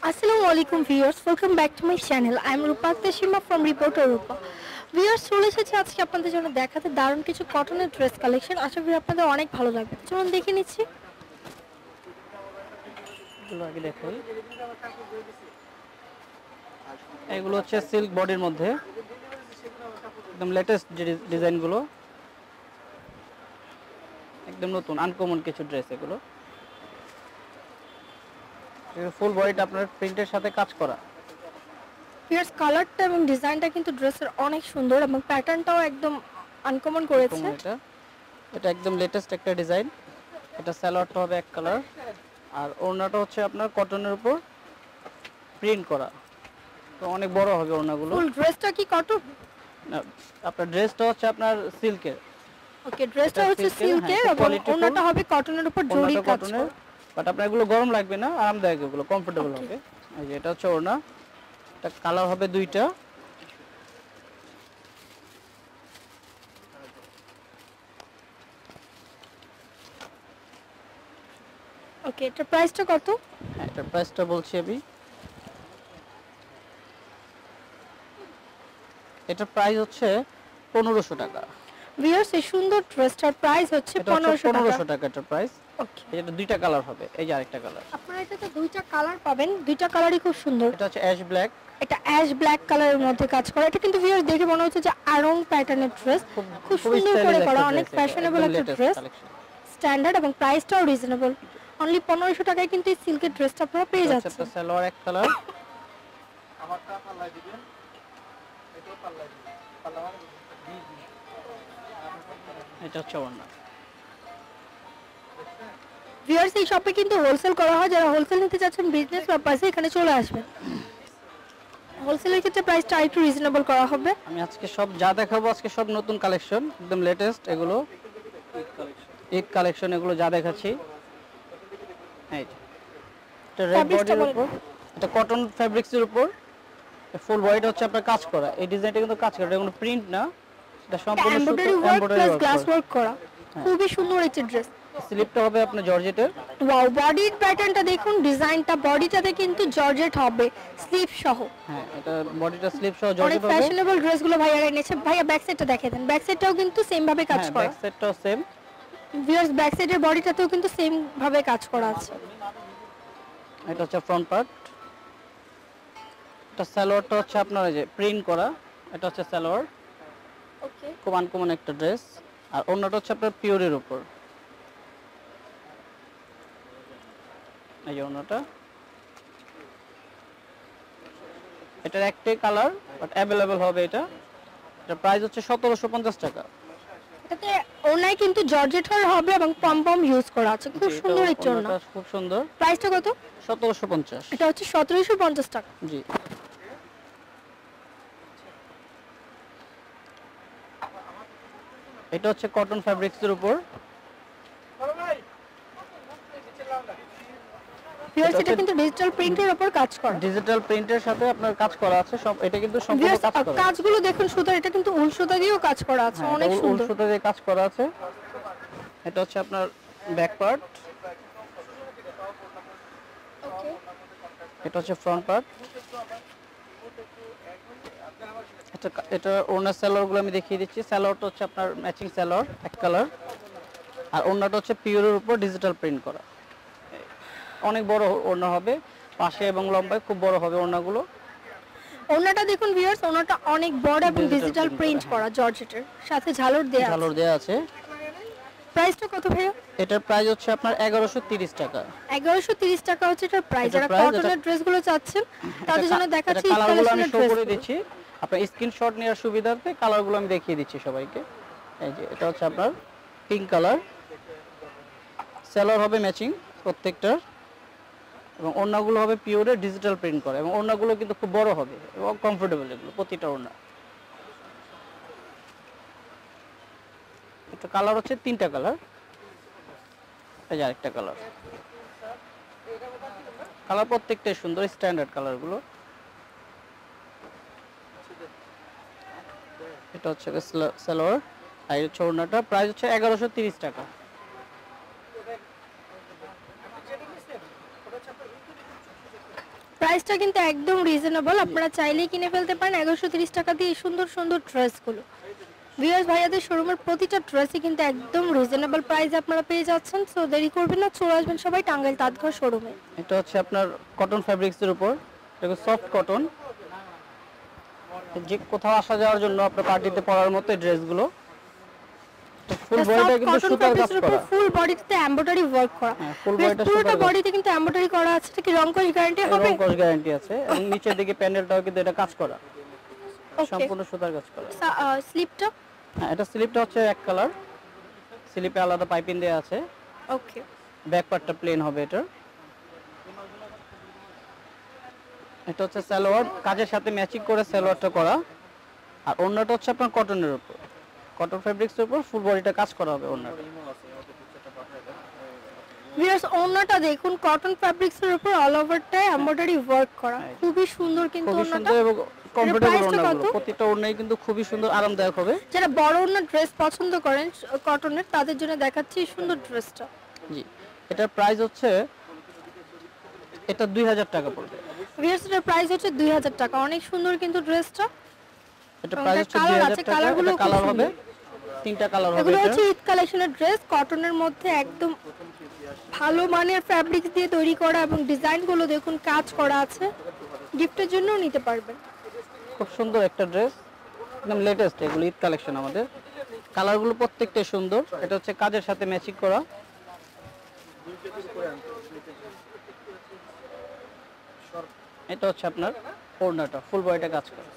Assalamu alaikum viewers, welcome back to my channel. I am Rupa Teshima from Reporter Rupa. Viewers চলে এসেছি আজকে আপনাদের জন্য দেখাতে দারুণ কিছু কটনের ড্রেস কালেকশন। আশা করি আপনাদের অনেক ভালো লাগবে। চলুন দেখে নিচ্ছি। এগুলো আগে দেখাই। এগুলো হচ্ছে সিল্ক বডির মধ্যে একদম লেটেস্ট যে ডিজাইনগুলো, একদম নতুন আনকমন কিছু ড্রেস এগুলো। ফুল বডিটা আপনার প্রিন্টের সাথে কাজ করা। ভিউয়ার্স কালারটা এবং ডিজাইনটা কিন্তু ড্রেসের অনেক সুন্দর এবং প্যাটার্নটাও একদম আনকমন করেছে। এটা একদম লেটেস্ট একটা ডিজাইন। এটা সালোয়ারটা হবে এক কালার আর ওড়নাটা হচ্ছে আপনার কটনের উপর প্রিন্ট করা, তো অনেক বড় হবে ওড়নাগুলো। ফুল ড্রেসটা কি কটন? না, আপনার ড্রেসটা হচ্ছে আপনার সিল্কের। ওকে, ড্রেসটা হচ্ছে সিল্কের এবং ওড়নাটা হবে কটনের উপর জরি কাজ করা। বাট আপনার এগুলো গরম লাগবে না, আরামদায়ক, এগুলো কমফোর্টেবল হবে। এই যে এটা হচ্ছে ওড়না, এটা কালার হবে দুইটা। ওকে, এটার প্রাইসটা কত? হ্যাঁ, এটার প্রাইসটা বলছি আমি। এটার প্রাইস হচ্ছে 1500 টাকা। ভিউয়ার্স এই সুন্দর ড্রেসটার প্রাইস হচ্ছে 1500 টাকা এটার প্রাইস। ওকে, এটা দুইটা কালার হবে, এই যে আরেকটা কালার। আপনারা এটাতে দুইটা কালার পাবেন, দুইটা কালারই খুব সুন্দর। এটা হচ্ছে অ্যাশ ব্ল্যাক, এটা অ্যাশ ব্ল্যাক কালারের মধ্যে কাজ করা। এটা কিন্তু ভিউয়ার্স দেখে মনে হচ্ছে যে আড়ং প্যাটার্নের ড্রেস, খুব সুন্দর করে করা, অনেক ফ্যাশনেবল একটা ড্রেস, স্ট্যান্ডার্ড এবং প্রাইসটাও রিজনেবল। অনলি 1500 টাকায় কিন্তু এই সিল্কের ড্রেসটা আপনারা পেয়ে যাচ্ছেন। এটা সালোয়ার এক কালার, আমারটা পাল্লাই দিবেন, এটাও পাল্লাই দিবেন, পাল্লা এটা হচ্ছে ওড়না। ভিউয়ার্স এই শপে কিন্তু হোলসেল করা হয়, যারা হোলসেল নিতে চাচ্ছেন বিজনেস পারপাসে এখানে চলে আসবেন। হোলসেলের ক্ষেত্রে প্রাইসটা একটু রিজনেবল করা হবে। আমি আজকে সব যা দেখাবো আজকে সব নতুন কালেকশন, একদম লেটেস্ট, এগুলো ঈদ কালেকশন, এগুলো যা দেখাচ্ছি। এই এটা রেড বডির উপর, এটা কটন ফ্যাব্রিক্সের উপর ফুল বডিটা হচ্ছে আপনার কাজ করা। এই ডিজাইনটা কিন্তু কাজ করা, এটা কোনো প্রিন্ট না, এটা সম্পূর্ণ embroidery work plus glass work করা, খুবই সুন্দর একটা ড্রেস। স্লিপটা হবে আপনার জর্জেটের। ওয়াও, বডির প্যাটার্নটা দেখুন, ডিজাইনটা বডিটাতে কিন্তু জর্জেট হবে স্লিপ সহ। হ্যাঁ, এটা বডিটা স্লিপ সহ জর্জেট হবে। অনেক ফ্যাশনেবল ড্রেসগুলো ভাইয়া এনেছে। ভাইয়া ব্যাক সাইডটা দেখিয়ে দেন। ব্যাক সাইডটাও কিন্তু সেম ভাবে কাজ করা। ব্যাক সাইডটাও সেম। ভিউয়ার্স ব্যাক সাইডের বডিটাতেও কিন্তু সেম ভাবে কাজ করা আছে। এটা হচ্ছে ফ্রন্ট পার্ট। এটা সালোয়ারটা হচ্ছে আপনার এই যে প্রিন্ট করা, এটা হচ্ছে সালোয়ার। ওকে, খুব আনকমন একটা ড্রেস। আর ওড়নাটা হচ্ছে আপনার পিওরের উপর, এই যে ওড়নাটা। এটার একটাই কালার বাট अवेलेबल হবে এটা। এটার প্রাইস হচ্ছে 1750 টাকা। এটাতে ওড়নায় কিন্তু জর্জেট হবে এবং পম ইউজ করা আছে। খুব সুন্দর একটা ওড়না, খুব সুন্দর। প্রাইসটা কত? 1750। এটা হচ্ছে 1750 টাকা। জি, এটা হচ্ছে কটন ফ্যাব্রিক্সের উপর। ভিউয়ার্স এটা কিন্তু ডিজিটাল প্রিন্টের উপর কাজ করা, ডিজিটাল প্রিন্টের সাথে আপনার কাজ করা আছে সব। এটা কিন্তু সম্পূর্ণ কাজ করা, কাজগুলো দেখুন, সুতা, এটা কিন্তু উল সুতা দিয়েও কাজ করা আছে, অনেক সুন্দর। উল সুতা দিয়ে কাজ করা আছে। এটা হচ্ছে আপনার ব্যাক পার্ট, এটা হচ্ছে ফ্রন্ট পার্ট। এটা ওড়নার সালোয়ারগুলো আমি দেখিয়ে দিচ্ছি। সালোয়ারটা হচ্ছে আপনার ম্যাচিং সালোয়ার এক কালার, আর ওড়নাটা হচ্ছে পিওরের উপর ডিজিটাল প্রিন্ট করা। অনেক বড় ওড়না হবে, পাশে এবং লম্বায় খুব বড় হবে ওড়নাগুলো। ওড়নাটা দেখুন ভিউয়ার্স, ওড়নাটা অনেক বড় এবং ডিজিটাল প্রিন্ট করা জর্জেটের সাথে ঝালর দেয়া আছে। প্রাইসটা কত ভাইয়া? এটার প্রাইস হচ্ছে আপনার 1130 টাকা। 1130 টাকা হচ্ছে এটার প্রাইস। যারা কটনের ড্রেসগুলো চাচ্ছেন তাদের জন্য দেখাচ্ছি কালারগুলো আমি শো করে দিচ্ছি, আপনার স্ক্রিনশট নেওয়ার সুবিধার্থে কালারগুলো আমি দেখিয়ে দিচ্ছি সবাইকে। এই যে এটা হচ্ছে আপনার পিঙ্ক কালার, সালোয়ার হবে ম্যাচিং প্রত্যেকটার, এবং ওড়নাগুলো হবে পিওরে ডিজিটাল প্রিন্ট করা, এবং ওড়নাগুলো কিন্তু খুব বড় হবে এবং কমফোর্টেবল এগুলো প্রতিটা ওড়না। এটা কালার হচ্ছে তিনটা কালার, এই যে আরেকটা কালার। কালার প্রত্যেকটাই সুন্দর, স্ট্যান্ডার্ড কালারগুলো। এটা হচ্ছে সালোয়ার, আর এই ওড়নাটা প্রাইস হচ্ছে 1130 টাকা। প্রাইসটা কিন্তু একদম রিজনেবল, আপনারা চাইলেই কিনে ফেলতে পারেন 1130 টাকা দিয়ে এই সুন্দর সুন্দর ড্রেসগুলো। ভিউয়ার্স ভাইয়াদের শোরুমের প্রতিটা ড্রেসই কিন্তু একদম রিজনেবল প্রাইসে আপনারা পেয়ে যাচ্ছেন। সো দেরি করবেন না, চলে আসবেন সবাই টাঙ্গাইল তাঁতঘর শোরুমে। এটা হচ্ছে আপনার কটন ফ্যাব্রিক্সের উপর, এটা সফট কটন, যে কোথাও আসা যাওয়ার জন্য আপনার পার্টিতে পরার মতো এই ড্রেসগুলো। ফুল বডিটা কিন্তু সুতার কাজ করা, ফুল বডিতে এমব্রয়ডারি ওয়ার্ক করা, ফুল বডিটা পুরোটা বডিতে কিন্তু এমব্রয়ডারি করা আছে। এটা কি রং কোশ গ্যারান্টি হবে? রং কোশ গ্যারান্টি আছে, এবং নিচের দিকে প্যানেলটাও কিন্তু এটা কাজ করা, সম্পূর্ণ সুতার কাজ করা। স্লিপটা? হ্যাঁ, এটা স্লিপটা হচ্ছে এক কালার, স্লিপে আলাদা পাইপিং দেয়া আছে। ওকে, ব্যাক পার্টটা প্লেন হবে এটা। এটা হচ্ছে সালোয়ার, কাজের সাথে ম্যাচিং করে সালোয়ারটা করা, আর ওড়নাটা হচ্ছে আপনার কটনের উপর, কটন ফেব্রিক্সের উপর ফুল বডিটা কাজ করা হবে ওড়নাটা। ভিউয়ার্স ওড়নাটা দেখুন, কটন ফ্যাব্রিক্সের উপর অল ওভারটা এমব্রয়ডারি ওয়ার্ক করা, খুবই সুন্দর কিন্তু খুবই ওড়নাটা। সুন্দর এবং কমফোর্টেবল প্রাইসটা ওড়নাগুলো, কত? প্রতিটা ওড়নাই কিন্তু খুবই সুন্দর আরামদায়ক হবে। যারা বড় ওড়না ড্রেস পছন্দ করেন কটনের, তাদের জন্য দেখাচ্ছি এই সুন্দর ড্রেসটা। জি, এটার প্রাইস হচ্ছে, এটা 2000 টাকা পড়বে। ভিউয়ার্স এটার প্রাইস হচ্ছে 2000 টাকা, অনেক সুন্দর কিন্তু ড্রেসটা। এটা প্রাইস হচ্ছে কালার 2000 আছে, টাকা। কালারগুলো এটা কালার হবে, তিনটা কালার হবে। এগুলো এটা হচ্ছে ঈদ কালেকশনের ড্রেস, কটনের মধ্যে একদম ভালো মানের ফ্যাব্রিক্স দিয়ে তৈরি করা, এবং ডিজাইনগুলো দেখুন কাজ করা আছে, গিফটের জন্যও নিতে পারবেন। খুব সুন্দর একটা ড্রেস, একদম লেটেস্ট, এগুলো ঈদ কালেকশন আমাদের। কালারগুলো প্রত্যেকটাই সুন্দর। এটা হচ্ছে কাজের সাথে ম্যাচিং করা। এটা হচ্ছে আপনার ওড়নাটা, ফুল বডিটা কাজ করা।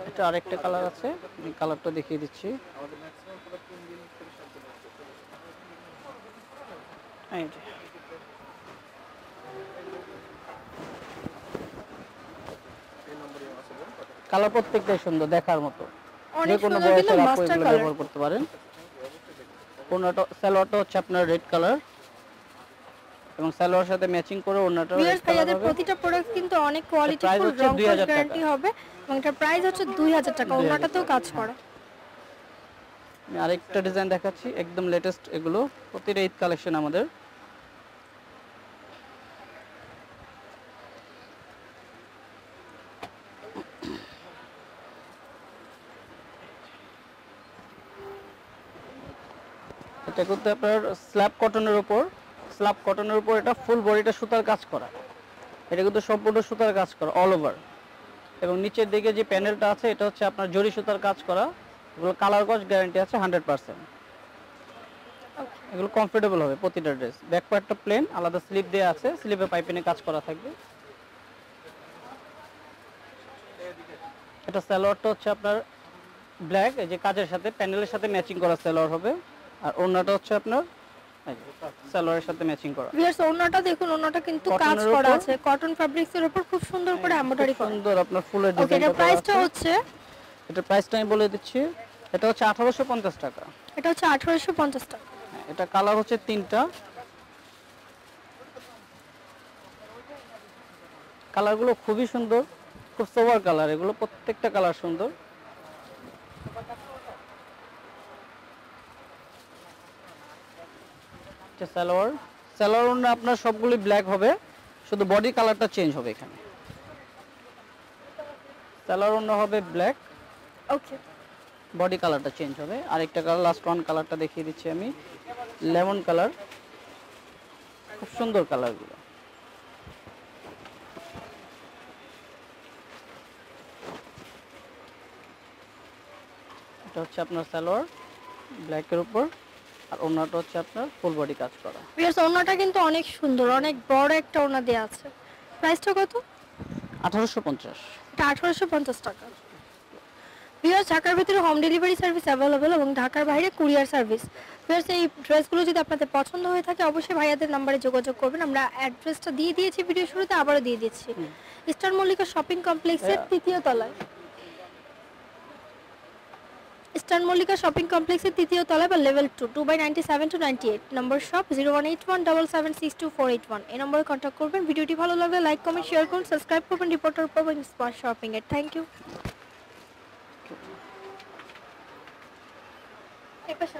এটা আরেকটা কালার আছে, আমি কালারটা দেখিয়ে দিচ্ছি। এই যে কালার প্রত্যেকটাই সুন্দর, দেখার মতো, যে কোনো বয়সের আপু এগুলো ব্যবহার করতে পারেন। ওড়নাটা, সালোয়ারটা হচ্ছে আপনার রেড কালার, এবং সালোয়ারের সাথে ম্যাচিং করে ওড়নাটা রেড কালার হবে। প্রতিটা প্রোডাক্ট কিন্তু অনেক কোয়ালিটিফুল, রং কোশ গ্যারান্টি হবে, এবং এটার প্রাইস হচ্ছে 2000 টাকা। ওড়নাটাতেও কাজ করা। আমি আরেকটা ডিজাইন দেখাচ্ছি, একদম লেটেস্ট, এগুলো প্রতিটা ঈদ কালেকশন আমাদের। এটা কিন্তু আপনার স্ল্যাব কটনের উপর, স্ল্যাব কটনের উপর এটা ফুল বডিটা সুতার কাজ করা, এটা কিন্তু সম্পূর্ণ সুতার কাজ করা অল ওভার, এবং নিচের দিকে যে প্যানেলটা আছে এটা হচ্ছে আপনার জরি সুতার কাজ করা। এগুলো কালার কোশ গ্যারান্টি আছে 100%। এগুলো কমফোর্টেবল হবে প্রতিটা ড্রেস। ব্যাক পার্টটা প্লেন, আলাদা স্লিপ দেয়া আছে, স্লিপে পাইপিনে কাজ করা থাকবে। এটা সালোয়ারটা হচ্ছে আপনার ব্ল্যাক, এই যে কাজের সাথে প্যানেলের সাথে ম্যাচিং করা সালোয়ার হবে, আর ওড়নাটা হচ্ছে আপনার সালোয়ারের সাথে ম্যাচিং করা। ভিউয়ার্স ওড়নাটা দেখুন, ওড়নাটা কিন্তু কাজ করা আছে কটন ফ্যাব্রিক্সের উপর, খুব সুন্দর করে এমব্রয়ডারি করা, সুন্দর আপনার ফুলের ডিজাইনটা। এটার প্রাইসটা হচ্ছে, এটার প্রাইসটা আমি বলে দিচ্ছি, এটা হচ্ছে 1850 টাকা। এটা হচ্ছে 1850 টাকা। এটা কালার হচ্ছে তিনটা, কালারগুলো খুবই সুন্দর, খুব সোবার কালার, এগুলো প্রত্যেকটা কালার সুন্দর। সালোয়ার, সালোয়ার আপনার সবগুলি ব্ল্যাক হবে, শুধু বডি কালারটা চেঞ্জ হবে এখানে। সালোয়ার ওড়না হবে ব্ল্যাক, ওকে, বডি কালারটা চেঞ্জ হবে। আরেকটা কালার, লাস্ট ওয়ান কালারটা দেখিয়ে দিচ্ছি আমি, লেমন কালার, খুব সুন্দর কালারগুলো। এটা হচ্ছে আপনার সালোয়ার ব্ল্যাকের উপর, আর ওড়নাটা হচ্ছে আপনার ফুল বডি কাজ করা। ভিউয়ার্স ওড়নাটা কিন্তু অনেক সুন্দর, অনেক বড় একটা ওড়না দেয়া আছে। প্রাইসটা কত? 1850। এটা 1850 টাকা। ভিউয়ার্স ঢাকার ভিতরে হোম ডেলিভারি সার্ভিস অ্যাভেলেবল, এবং ঢাকার বাইরে কুরিয়ার সার্ভিস। ভিউয়ার্স এই ড্রেসগুলো যদি আপনাদের পছন্দ হয়ে থাকে, অবশ্যই ভাইয়াদের নাম্বারে যোগাযোগ করবেন। আমরা অ্যাড্রেসটা দিয়ে দিয়েছি ভিডিও শুরুতে, আবারও দিয়ে দিচ্ছি। ইস্টার্ন মল্লিকা শপিং কমপ্লেক্সের তৃতীয় তলায়, ইস্টার্ন মল্লিকা শপিং কমপ্লেক্সের তৃতীয় তলায় বা লেভেল 2/97 to 98 নম্বর শপ 018177628481। এই নম্বরে কন্ট্যাক্ট করবেন। ভিডিওটি ভালো লাগলে লাইক কমেন্ট শেয়ার করুন, সাবস্ক্রাইব করবেন রিপোর্টার পাবেন স্মার্ট শপিং এর। Thank you. এপাশে